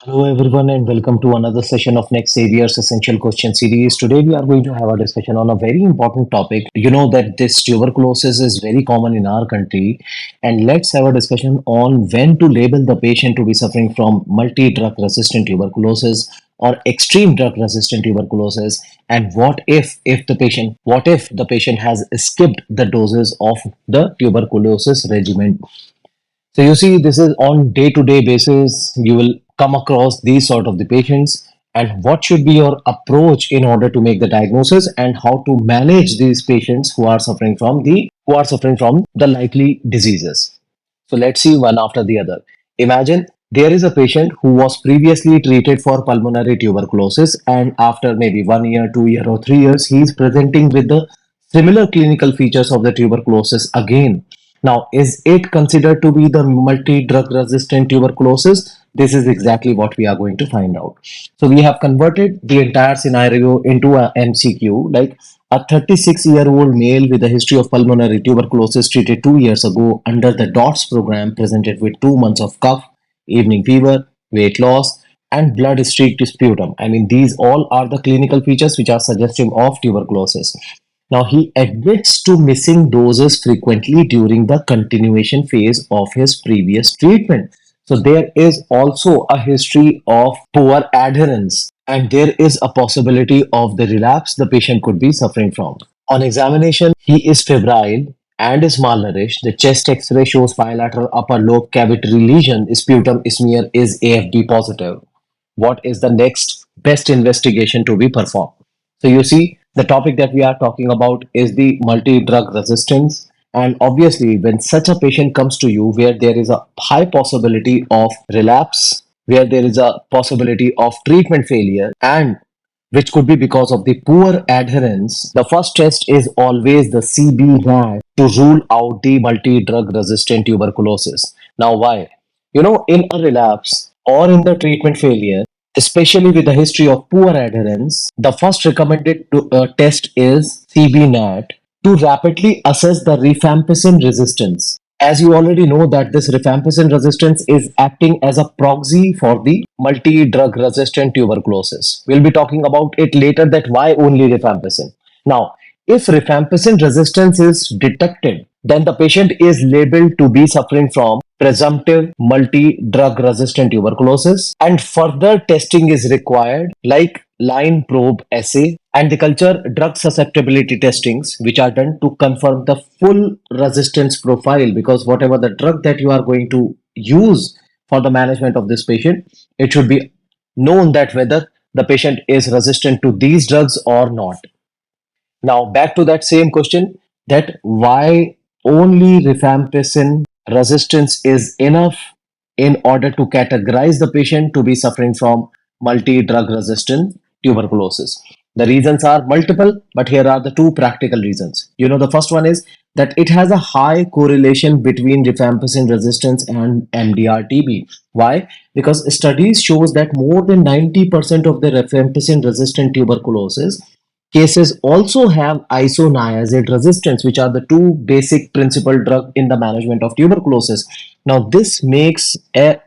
Hello everyone and welcome to another session of Next Savior's Essential Question Series. Today we are going to have a discussion on a very important topic. You know that this tuberculosis is very common in our country, and let's have a discussion on when to label the patient to be suffering from multi-drug resistant tuberculosis or extreme drug resistant tuberculosis, and what if the patient has skipped the doses of the tuberculosis regimen. So you see, this is on day-to-day basis. You will come across these sort of the patients, and what should be your approach in order to make the diagnosis and how to manage these patients who are suffering from the likely diseases. So let's see one after the other. Imagine there is a patient who was previously treated for pulmonary tuberculosis, and after maybe 1 year, 2 year, or 3 years, he is presenting with the similar clinical features of the tuberculosis again. Now, is it considered to be the multi-drug resistant tuberculosis? This is exactly what we are going to find out. So we have converted the entire scenario into a MCQ, like a 36-year-old male with a history of pulmonary tuberculosis treated 2 years ago under the DOTS program presented with 2 months of cough, evening fever, weight loss, and blood streaked sputum. I mean, these all are the clinical features which are suggestive of tuberculosis. Now, he admits to missing doses frequently during the continuation phase of his previous treatment. So, there is also a history of poor adherence, and there is a possibility of the relapse the patient could be suffering from. On examination, he is febrile and is malnourished. The chest x ray shows bilateral upper lobe cavity lesion, sputum smear is AFD positive. What is the next best investigation to be performed? So you see, the topic that we are talking about is the multi-drug resistance. And obviously, when such a patient comes to you where there is a high possibility of relapse, where there is a possibility of treatment failure, and which could be because of the poor adherence, the first test is always the CB-RAT to rule out the multi-drug resistant tuberculosis. Now, why? In a relapse or in the treatment failure, especially with a history of poor adherence, the first recommended test is CB-NAT to rapidly assess the rifampicin resistance. As you already know that this rifampicin resistance is acting as a proxy for the multi-drug resistant tuberculosis. We'll be talking about it later that why only rifampicin. Now, if rifampicin resistance is detected, then the patient is labeled to be suffering from presumptive multi-drug resistant tuberculosis, and further testing is required like line probe assay and the culture drug susceptibility testings, which are done to confirm the full resistance profile, because whatever the drug that you are going to use for the management of this patient, it should be known that whether the patient is resistant to these drugs or not. Now, back to that same question, that why only rifampicin resistance is enough in order to categorize the patient to be suffering from multi-drug resistant tuberculosis. The reasons are multiple, but here are the two practical reasons. The first one is that it has a high correlation between rifampicin resistance and MDR-TB. Why? Because studies shows that more than 90% of the rifampicin resistant tuberculosis cases also have isoniazid resistance, which are the two basic principal drug in the management of tuberculosis. Now, this makes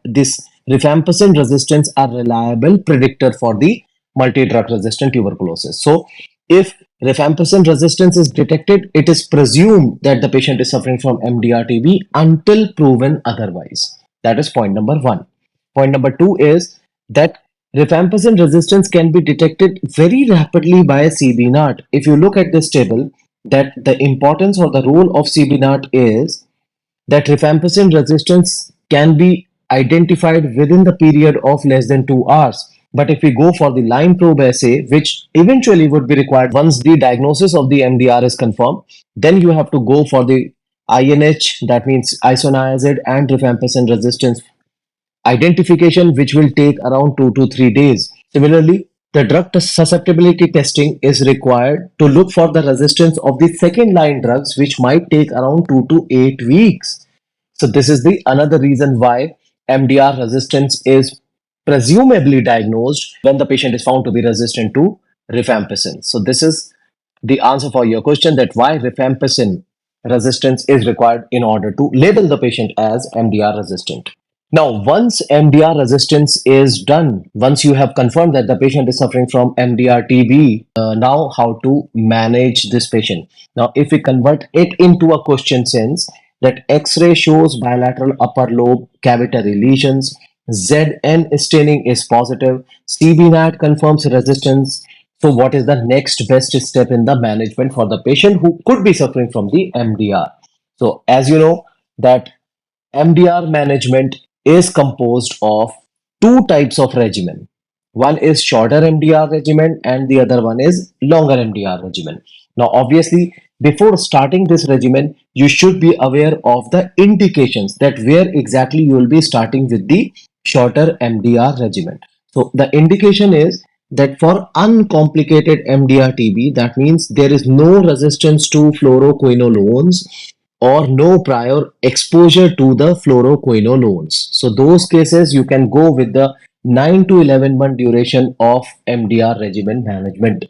this rifampicin resistance a reliable predictor for the multi-drug resistant tuberculosis. So, if rifampicin resistance is detected, it is presumed that the patient is suffering from MDR-TB until proven otherwise. That is point number one. Point number two is that rifampicin resistance can be detected very rapidly by CB-NAT. If you look at this table, that the importance or the role of CB-NAT is that rifampicin resistance can be identified within the period of less than 2 hours. But if we go for the line probe assay, which eventually would be required once the diagnosis of the MDR is confirmed, then you have to go for the INH, that means isoniazid and rifampicin resistance identification, which will take around 2 to 3 days. Similarly, the drug susceptibility testing is required to look for the resistance of the second line drugs, which might take around 2 to 8 weeks. So this is the another reason why MDR resistance is presumably diagnosed when the patient is found to be resistant to rifampicin. So this is the answer for your question, that why rifampicin resistance is required in order to label the patient as MDR resistant. Now, once MDR resistance is done, once you have confirmed that the patient is suffering from MDR TB, now how to manage this patient? Now, if we convert it into a question sense, that X-ray shows bilateral upper lobe cavitary lesions, ZN staining is positive, CBNAT confirms resistance. So, what is the next best step in the management for the patient who could be suffering from the MDR? So, as you know, that MDR management is composed of two types of regimen. One is shorter MDR regimen and the other one is longer MDR regimen. Now, obviously, before starting this regimen, you should be aware of the indications that where exactly you will be starting with the shorter MDR regimen. So, the indication is that for uncomplicated MDR TB, that means there is no resistance to fluoroquinolones or no prior exposure to the fluoroquinolones. So those cases you can go with the 9 to 11 month duration of MDR regimen management.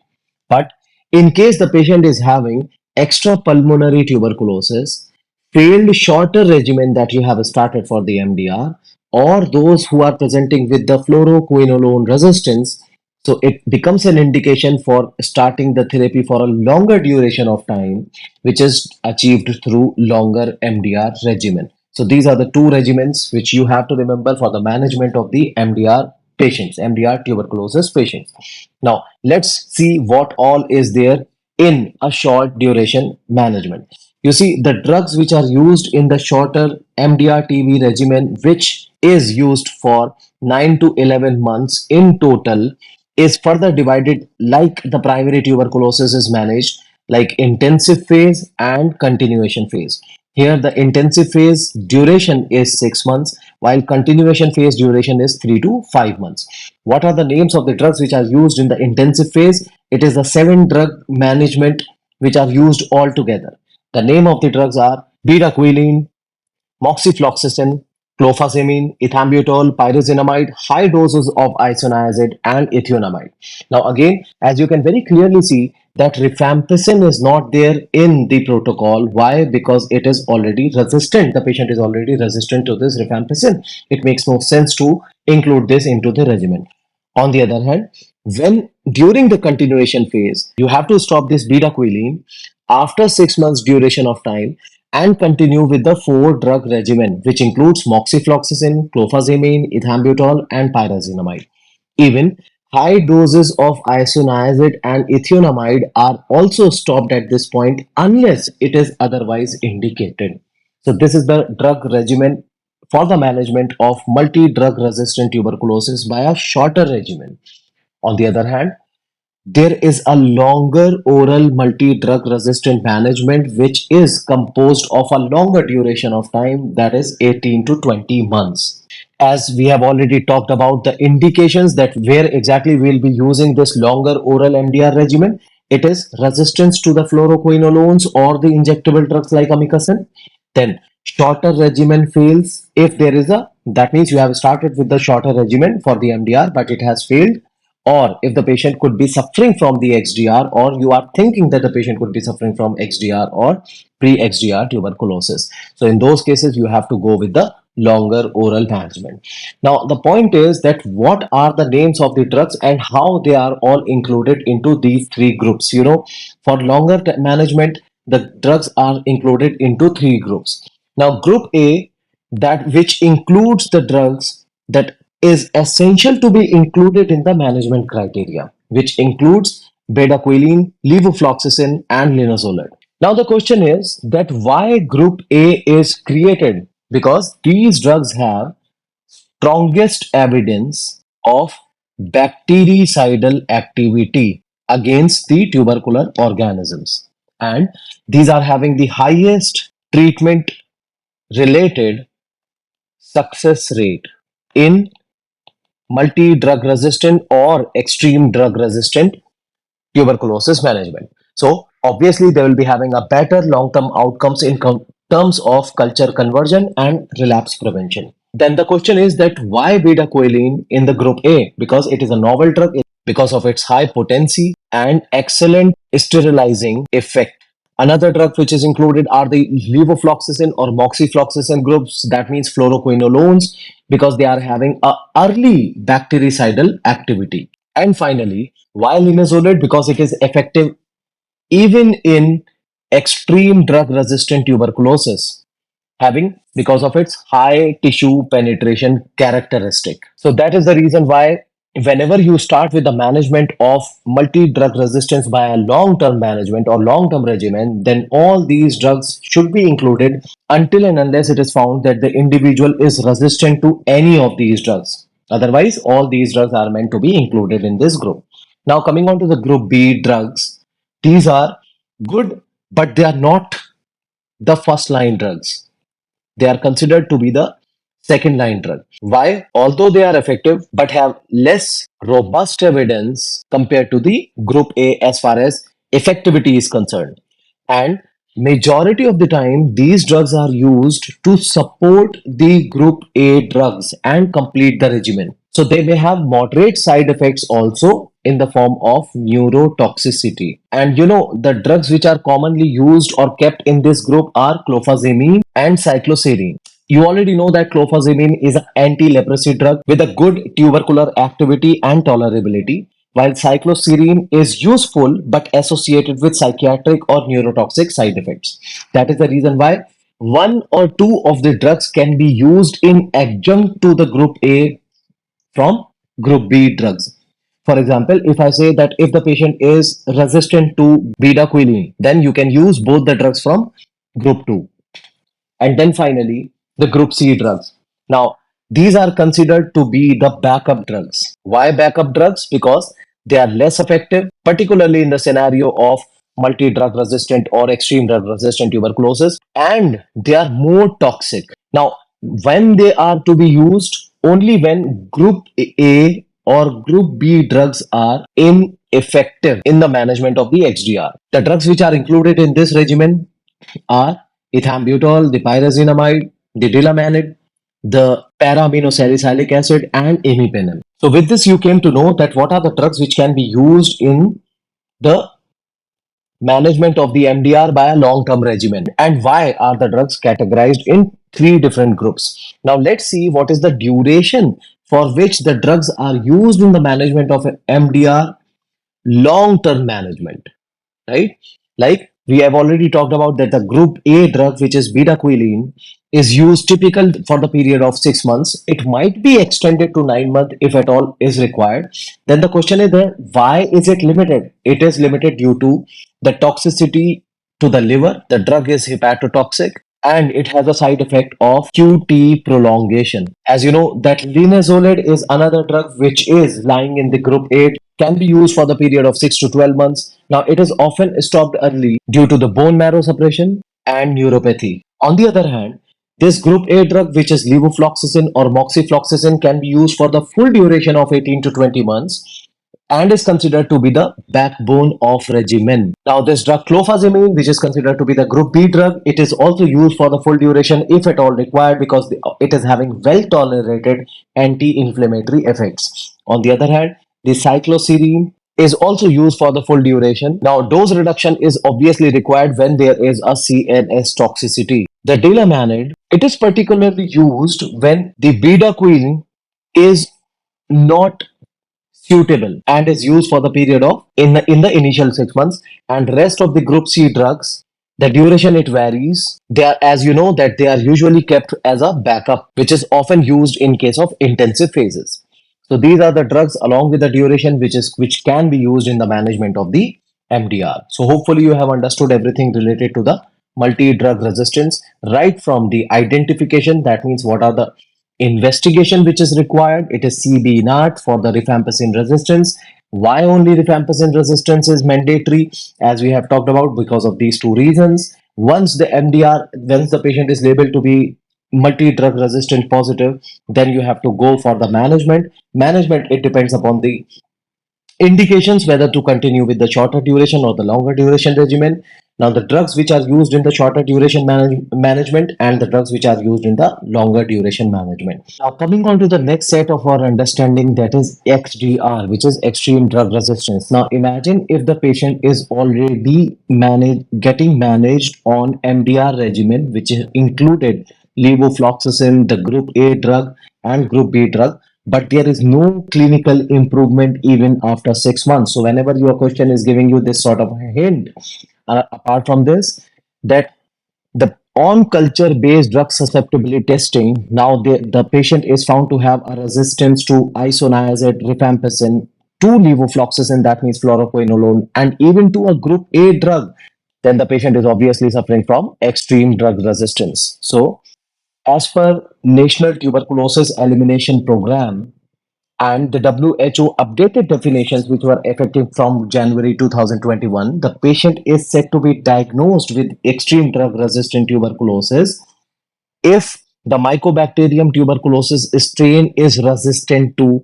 But in case the patient is having extra pulmonary tuberculosis, failed shorter regimen that you have started for the MDR, or those who are presenting with the fluoroquinolone resistance, so it becomes an indication for starting the therapy for a longer duration of time, which is achieved through longer MDR regimen. So these are the two regimens which you have to remember for the management of the MDR patients, MDR tuberculosis patients. Now, let's see what all is there in a short duration management. You see, the drugs which are used in the shorter MDR TB regimen, which is used for 9 to 11 months in total, is further divided like the primary tuberculosis is managed, like intensive phase and continuation phase. Here, the intensive phase duration is 6 months, while continuation phase duration is 3 to 5 months. What are the names of the drugs which are used in the intensive phase? It is the seven drug management which are used all together. The name of the drugs are bedaquiline, moxifloxacin, clofazimine, ethambutol, pyrazinamide, high doses of isoniazid, and ethionamide. Now, again, as you can very clearly see, that rifampicin is not there in the protocol. Why? Because it is already resistant. The patient is already resistant to this rifampicin. It makes no sense to include this into the regimen. On the other hand, when during the continuation phase, you have to stop this bedaquiline after 6 months duration of time and continue with the four drug regimen, which includes moxifloxacin, clofazimine, ethambutol, and pyrazinamide. Even high doses of isoniazid and ethionamide are also stopped at this point unless it is otherwise indicated. So, this is the drug regimen for the management of multi-drug resistant tuberculosis by a shorter regimen. On the other hand, there is a longer oral multi-drug resistant management which is composed of a longer duration of time, that is 18 to 20 months. As we have already talked about the indications that where exactly we'll be using this longer oral MDR regimen, it is resistance to the fluoroquinolones or the injectable drugs like amikacin. Then shorter regimen fails if there is a, that means you have started with the shorter regimen for the MDR but it has failed, or if the patient could be suffering from the XDR, or you are thinking that the patient could be suffering from XDR or pre-XDR tuberculosis. So in those cases, you have to go with the longer oral management. Now, the point is that what are the names of the drugs and how they are all included into these three groups. You know, for longer management, the drugs are included into three groups. Now, group A, that which includes the drugs that is essential to be included in the management criteria, which includes bedaquiline, levofloxacin, and linezolid. Now the question is that why group A is created? Because these drugs have strongest evidence of bactericidal activity against the tubercular organisms, and these are having the highest treatment related success rate in multi-drug resistant or extreme drug resistant tuberculosis management. So obviously they will be having a better long-term outcomes in terms of culture conversion and relapse prevention. Then the question is that why bedaquiline in the group A? Because it is a novel drug, because of its high potency and excellent sterilizing effect. Another drug which is included are the levofloxacin or moxifloxacin groups, that means fluoroquinolones. because they are having a early bactericidal activity. And finally, why linezolid? Because it is effective even in extreme drug resistant tuberculosis, having because of its high tissue penetration characteristic. So that is the reason why whenever you start with the management of multi drug resistance by a long term management or long term regimen, then all these drugs should be included until and unless it is found that the individual is resistant to any of these drugs. Otherwise, all these drugs are meant to be included in this group. Now, coming on to the group B drugs, these are good, but they are not the first line drugs. They are considered to be the second line drug. Why? Although they are effective but have less robust evidence compared to the group A as far as effectivity is concerned. And majority of the time these drugs are used to support the group A drugs and complete the regimen. So they may have moderate side effects also in the form of neurotoxicity. And the drugs which are commonly used or kept in this group are clofazimine and cycloserine. You already know that clofazimine is an anti-leprosy drug with a good tubercular activity and tolerability, while cycloserine is useful but associated with psychiatric or neurotoxic side effects. That is the reason why one or two of the drugs can be used in adjunct to the group A from group B drugs. For example, if I say that if the patient is resistant to bedaquiline, then you can use both the drugs from group 2. And then finally, the group C drugs. Now, these are considered to be the backup drugs. Why backup drugs? Because they are less effective, particularly in the scenario of multi drug resistant or extreme drug resistant tuberculosis, and they are more toxic. Now, when they are to be used, only when group A or group B drugs are ineffective in the management of the HDR. The drugs which are included in this regimen are ethambutol, the pyrazinamide, the dilamanid, the para-aminosalicylic acid, and imipenem. So with this, you came to know that what are the drugs which can be used in the management of the MDR by a long-term regimen, and why are the drugs categorized in three different groups. Now let's see what is the duration for which the drugs are used in the management of MDR long-term management, right? Like we have already talked about that the group A drug, which is bedaquiline, is used typical for the period of 6 months. It might be extended to 9 months if at all is required. Then the question is there, why is it limited? It is limited due to the toxicity to the liver. The drug is hepatotoxic and it has a side effect of QT prolongation. As you know, that linezolid is another drug which is lying in the group 8, can be used for the period of 6 to 12 months. Now, it is often stopped early due to the bone marrow suppression and neuropathy. On the other hand, this group A drug, which is levofloxacin or moxifloxacin, can be used for the full duration of 18 to 20 months and is considered to be the backbone of regimen. Now, this drug clofazimine, which is considered to be the group B drug, it is also used for the full duration if at all required because it is having well tolerated anti-inflammatory effects. On the other hand, the cycloserine is also used for the full duration. Now, dose reduction is obviously required when there is a CNS toxicity. The dilamanid, it is particularly used when the bedaquiline is not suitable and is used for the period of in the initial 6 months, and rest of the group C drugs, the duration it varies. They are, as you know, that they are usually kept as a backup, which is often used in case of intensive phases. So these are the drugs along with the duration which can be used in the management of the MDR. So hopefully you have understood everything related to the multi-drug resistance, right from the identification, that means what are the investigation which is required. It is CB NAT for the rifampicin resistance. Why only rifampicin resistance is mandatory, as we have talked about, because of these two reasons. Once the MDR, once the patient is labeled to be multi-drug resistant positive, then you have to go for the management. It depends upon the indications whether to continue with the shorter duration or the longer duration regimen. Now, the drugs which are used in the shorter duration management and the drugs which are used in the longer duration management. Now, coming on to the next set of our understanding, that is XDR, which is extreme drug resistance. Now, imagine if the patient is already getting managed on MDR regimen, which is included levofloxacin, the group A drug, and group B drug, but there is no clinical improvement even after 6 months. So whenever your question is giving you this sort of a hint, apart from this, that the on culture based drug susceptibility testing, now the patient is found to have a resistance to isoniazid, rifampicin, to levofloxacin, that means fluoroquinolone, and even to a group A drug, then the patient is obviously suffering from extreme drug resistance. So, as per National Tuberculosis Elimination Program, and the WHO updated definitions, which were effective from January 2021, the patient is said to be diagnosed with extreme drug resistant tuberculosis if the Mycobacterium tuberculosis strain is resistant to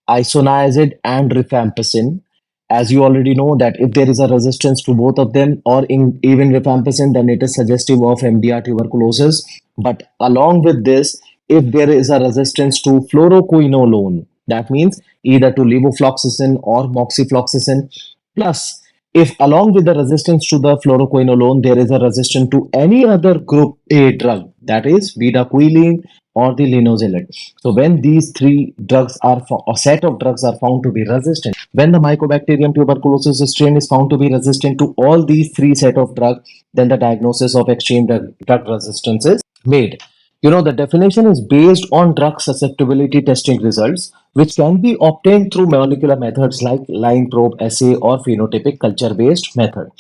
isoniazid and rifampicin. As you already know, that if there is a resistance to both of them or even rifampicin, then it is suggestive of MDR tuberculosis. But along with this, if there is a resistance to fluoroquinolone, that means either to levofloxacin or moxifloxacin, plus if along with the resistance to the fluoroquinolone, there is a resistance to any other group A drug, that is bedaquiline or the linozolid. So when these three drugs are a set of drugs are found to be resistant, when the Mycobacterium tuberculosis strain is found to be resistant to all these three set of drugs, then the diagnosis of extreme drug resistance is made. The definition is based on drug susceptibility testing results, which can be obtained through molecular methods like line probe assay or phenotypic culture based method.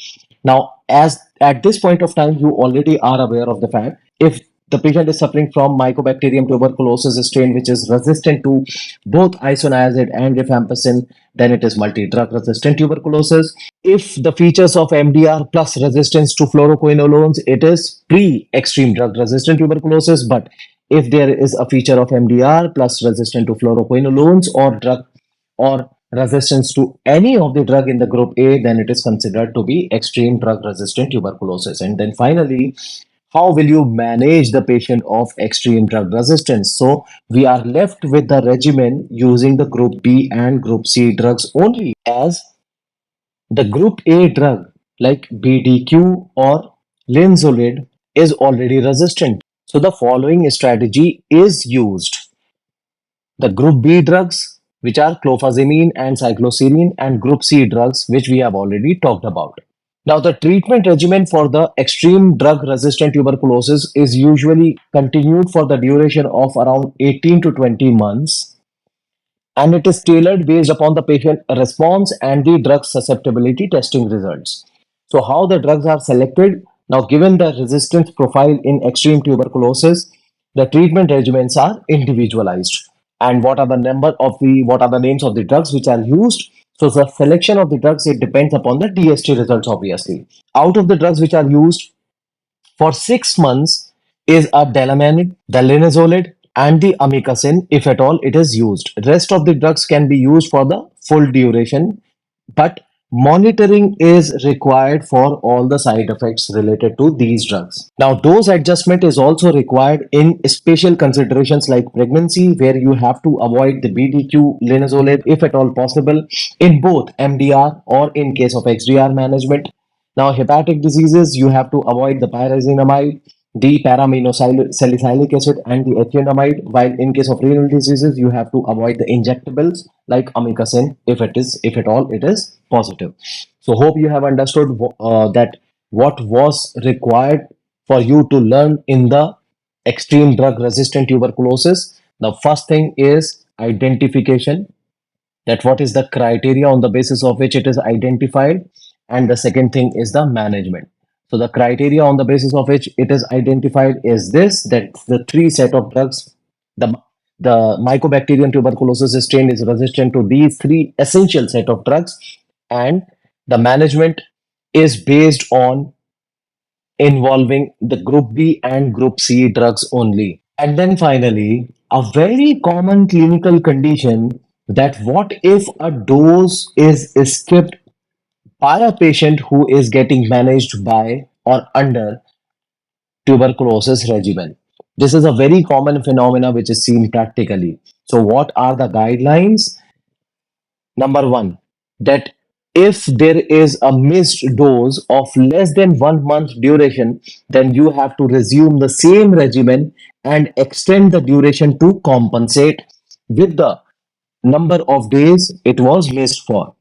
Now, as at this point of time, you already are aware of the fact, if the patient is suffering from Mycobacterium tuberculosis strain, which is resistant to both isoniazid and rifampicin, then it is multi-drug resistant tuberculosis. If the features of MDR plus resistance to fluoroquinolones, it is pre-extreme drug resistant tuberculosis. But if there is a feature of MDR plus resistant to fluoroquinolones or resistance to any of the drug in the group A, then it is considered to be extreme drug resistant tuberculosis. And then finally, how will you manage the patient of extreme drug resistance? So we are left with the regimen using the group B and group C drugs only, as the group A drug like BDQ or linzolid is already resistant. So the following strategy is used: the group B drugs, which are clofazimine and cycloserine, and group C drugs, which we have already talked about. Now, the treatment regimen for the extreme drug resistant tuberculosis is usually continued for the duration of around 18 to 20 months, and it is tailored based upon the patient response and the drug susceptibility testing results. So, how the drugs are selected? Now, given the resistance profile in extreme tuberculosis, the treatment regimens are individualized. And what are the names of the drugs which are used? So, the selection of the drugs, it depends upon the DST results, obviously. Out of the drugs which are used for 6 months is a Delamanid, the linezolid, and the amikacin, if at all it is used. Rest of the drugs can be used for the full duration, but monitoring is required for all the side effects related to these drugs. Now, dose adjustment is also required in special considerations like pregnancy, where you have to avoid the BDQ linezolid if at all possible in both MDR or in case of XDR management. Now, hepatic diseases, you have to avoid the pyrazinamide, the paraminoxalisalic acid, and the ethionamide. While in case of renal diseases, you have to avoid the injectables like amikacin if at all, it is positive. So, hope you have understood that what was required for you to learn in the extreme drug resistant tuberculosis. The first thing is identification, that what is the criteria on the basis of which it is identified, and the second thing is the management. So the criteria on the basis of which it is identified is this, that the three set of drugs, the the Mycobacterium tuberculosis strain is resistant to these three essential set of drugs, and the management is based on involving the group B and group C drugs only. And then finally, a very common clinical condition, that what if a dose is skipped by a patient who is getting managed by or under tuberculosis regimen. This is a very common phenomena which is seen practically. So what are the guidelines? Number one, that If there is a missed dose of less than 1 month duration, then you have to resume the same regimen and extend the duration to compensate with the number of days it was missed for.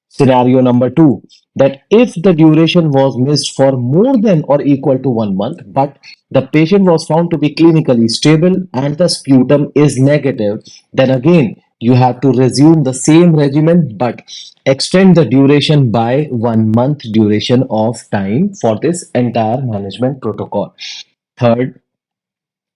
Scenario number two, that if the duration was missed for more than or equal to 1 month, but the patient was found to be clinically stable and the sputum is negative, then again you have to resume the same regimen but extend the duration by 1 month duration of time for this entire management protocol. Third,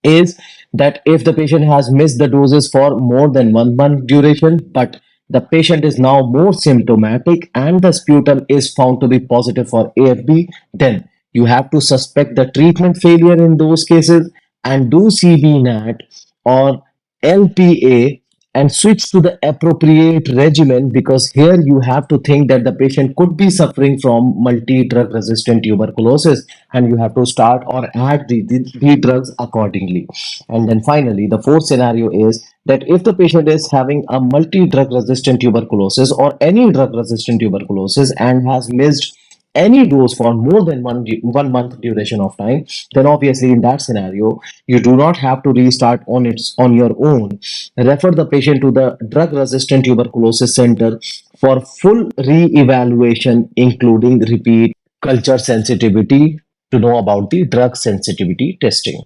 is that if the patient has missed the doses for more than 1 month duration, but the patient is now more symptomatic and the sputum is found to be positive for AFB, then you have to suspect the treatment failure in those cases and do CBNAT or LPA and switch to the appropriate regimen, because here you have to think that the patient could be suffering from multi-drug resistant tuberculosis and you have to start or add the drugs accordingly. And then finally, the fourth scenario is that if the patient is having a multi-drug resistant tuberculosis or any drug resistant tuberculosis and has missed any dose for more than 1 month duration of time, then obviously in that scenario you do not have to restart on your own. Refer the patient to the drug resistant tuberculosis center for full re-evaluation, including repeat culture sensitivity to know about the drug sensitivity testing.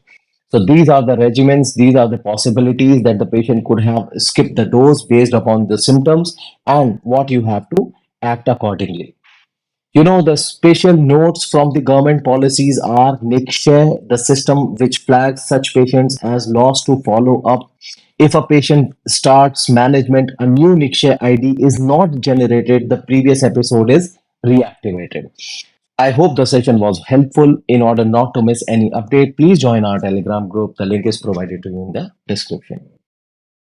So these are the regimens, these are the possibilities that the patient could have skipped the dose based upon the symptoms and what you have to act accordingly. The special notes from the government policies are NICSHE, the system which flags such patients as lost to follow up. If a patient starts management, a new NICSHE ID is not generated, the previous episode is reactivated. I hope the session was helpful. In order not to miss any update, please join our Telegram group. The link is provided to you in the description.